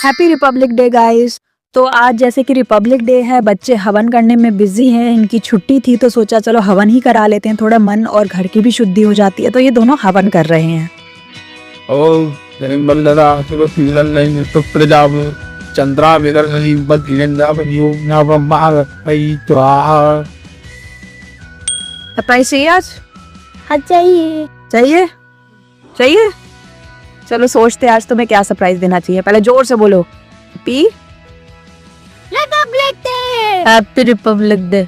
Happy Republic day guys. तो आज जैसे कि रिपब्लिक डे है, बच्चे हवन करने में बिजी हैं, इनकी छुट्टी थी तो सोचा चलो हवन ही करा लेते हैं, थोड़ा मन और घर की भी शुद्धि हो जाती है। तो ये दोनों हवन कर रहे हैं। चंद्रा सरप्राइज चाहिए आज? हाँ चाहिए। चाहिए चाहिए चलो सोचते हैं आज तुम्हें क्या सरप्राइज देना चाहिए। पहले जोर से बोलो, P Republic day. Happy Republic day.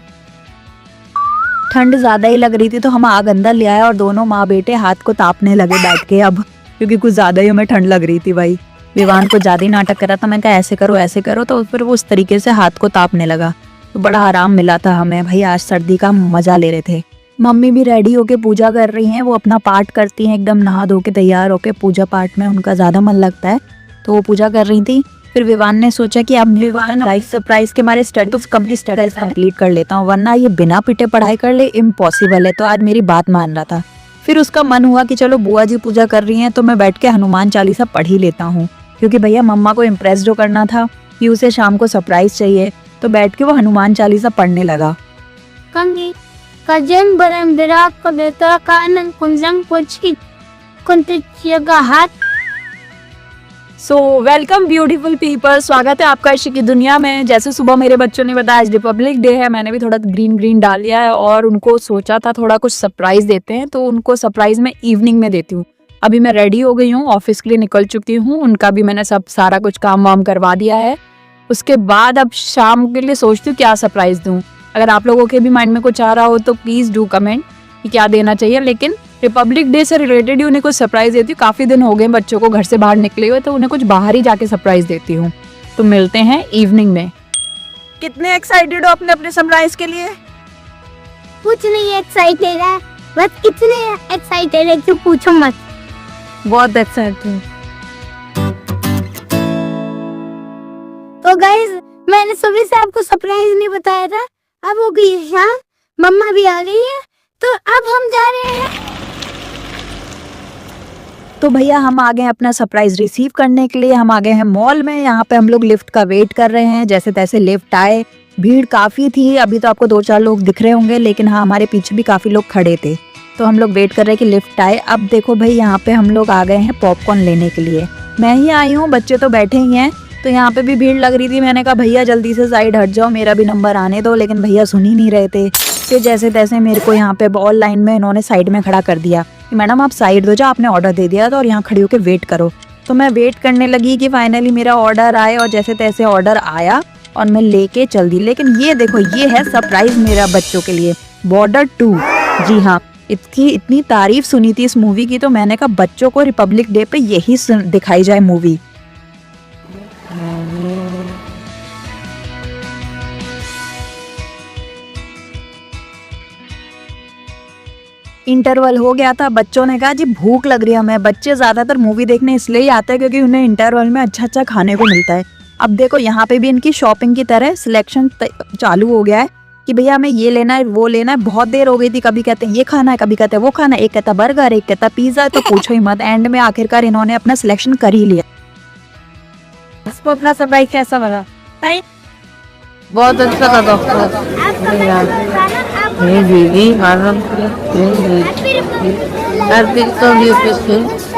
ठंड ज्यादा ही लग रही थी तो हम आग अंदर ले आए और दोनों माँ बेटे हाथ को तापने लगे बैठ के अब, क्योंकि कुछ ज्यादा ही हमें ठंड लग रही थी भाई। विवान को ज्यादा ही नाटक करा था, मैं कहा ऐसे करो, तो फिर वो उस तरीके से हाथ को तापने लगा तो बड़ा आराम मिला था हमें भाई। आज सर्दी का मजा ले रहे थे। मम्मी भी रेडी होके पूजा कर रही हैं, वो अपना पाठ करती हैं, एकदम नहा धो के तैयार होके। पूजा पाठ में उनका ज्यादा मन लगता है तो वो पूजा कर रही थी। फिर विवान ने सोचा कि अब विवान लाइफ सरप्राइज के हमारे स्टडीज कंप्लीट कर लेता हूँ, वरना ये बिना पिटे पढ़ाई कर ले इम्पॉसिबल है। तो आज मेरी बात मान रहा था। फिर उसका मन हुआ कि चलो बुआ जी पूजा कर रही हैं तो मैं बैठ के हनुमान चालीसा पढ़ ही लेता हूँ, क्योंकि भैया मम्मा को इम्प्रेस जो करना था कि उसे शाम को सरप्राइज चाहिए। तो बैठ के वो हनुमान चालीसा पढ़ने लगा। कजन बरम विराट को देता कानन कुंजम पुछी कुंतियगा हाथ। सो वेलकम ब्यूटीफुल पीपल, स्वागत है आपका इश्क की दुनिया में। जैसे सुबह मेरे बच्चों ने बताया आज रिपब्लिक डे है, मैंने भी थोड़ा ग्रीन डाल लिया है और उनको सोचा था थोड़ा कुछ सरप्राइज देते हैं, तो उनको सरप्राइज मैं इवनिंग में देती हूँ। अभी मैं रेडी हो गई हूँ, ऑफिस के लिए निकल चुकी हूँ, उनका भी मैंने सारा कुछ काम वाम करवा दिया है। उसके बाद अब शाम के लिए सोचती हूँ क्या सरप्राइज दूँ। अगर आप लोगों के भी माइंड में कुछ आ रहा हो तो प्लीज डू कमेंट कि क्या देना चाहिए। लेकिन रिपब्लिक डे से रिलेटेड ही उन्हें कुछ सरप्राइज देती हूँ। काफी दिन हो गए बच्चों को घर से बाहर निकले हुए, तो उन्हें कुछ बाहर ही जाके सरप्राइज देती हूँ। तो मिलते हैं इवनिंग में। कितने एक्साइटेड हो अपने अपने सरप्राइज के लिए? कुछ नहीं एक्साइटेड है, बस इतने एक्साइटेड है कि पूछो मत। बहुत एक्साइटेड। तो गाइस मैंने सुबह से आपको सरप्राइज नहीं बताया था। अब हो गई है शाम, मम्मा भी आ गई है, तो अब हम जा रहे हैं। तो भैया हम आ गए अपना सरप्राइज रिसीव करने के लिए। हम आ गए हैं मॉल में। यहाँ पे हम लोग लिफ्ट का वेट कर रहे हैं। जैसे तैसे लिफ्ट आए, भीड़ काफी थी। अभी तो आपको 2-4 लोग दिख रहे होंगे, लेकिन हाँ हमारे पीछे भी काफी लोग खड़े थे। तो हम लोग वेट कर रहे हैं कि लिफ्ट आए। अब देखो भाई यहाँ पे हम लोग आ गए हैं पॉपकॉर्न लेने के लिए। मैं ही आई हूँ, बच्चे तो बैठे ही हैं। तो यहाँ पे भी भीड़ लग रही थी। मैंने कहा भैया जल्दी से साइड हट जाओ, मेरा भी नंबर आने दो, लेकिन भैया सुन ही नहीं रहे थे। फिर जैसे तैसे मेरे को यहाँ पे बॉल लाइन में इन्होंने साइड में खड़ा कर दिया कि मैडम आप साइड हो जाओ, आपने ऑर्डर दे दिया था और यहाँ खड़ी होकर वेट करो। तो मैं वेट करने लगी कि फाइनली मेरा ऑर्डर आए, और जैसे तैसे ऑर्डर आया और मैं लेके चल दी। लेकिन ये देखो, ये है सरप्राइज मेरा बच्चों के लिए, बॉर्डर 2। जी हाँ, इसकी इतनी तारीफ सुनी थी इस मूवी की, तो मैंने कहा बच्चों को रिपब्लिक डे पे यही दिखाई जाए मूवी। इंटरवल हो गया था, बच्चों ने कहा जी भूख लग रही है हमें। बच्चे ज्यादातर मूवी देखने इसलिए ही आते हैं क्योंकि उन्हें इंटरवल में अच्छा खाने को मिलता है। अब देखो यहाँ पे भी इनकी शॉपिंग की तरह सिलेक्शन चालू हो गया है कि भैया हमें ये लेना है वो लेना है। बहुत देर हो गई थी, कभी कहते हैं ये खाना है, कभी कहते हैं वो खाना है, एक कहता बर्गर, एक कहता पिज्जा। तो पूछो ही मत, एंड में आखिरकार इन्होंने अपना सिलेक्शन कर ही लिया। इसको अपना सरप्राइज कैसा लगा? बहुत अच्छा लगा। Happy Republic day.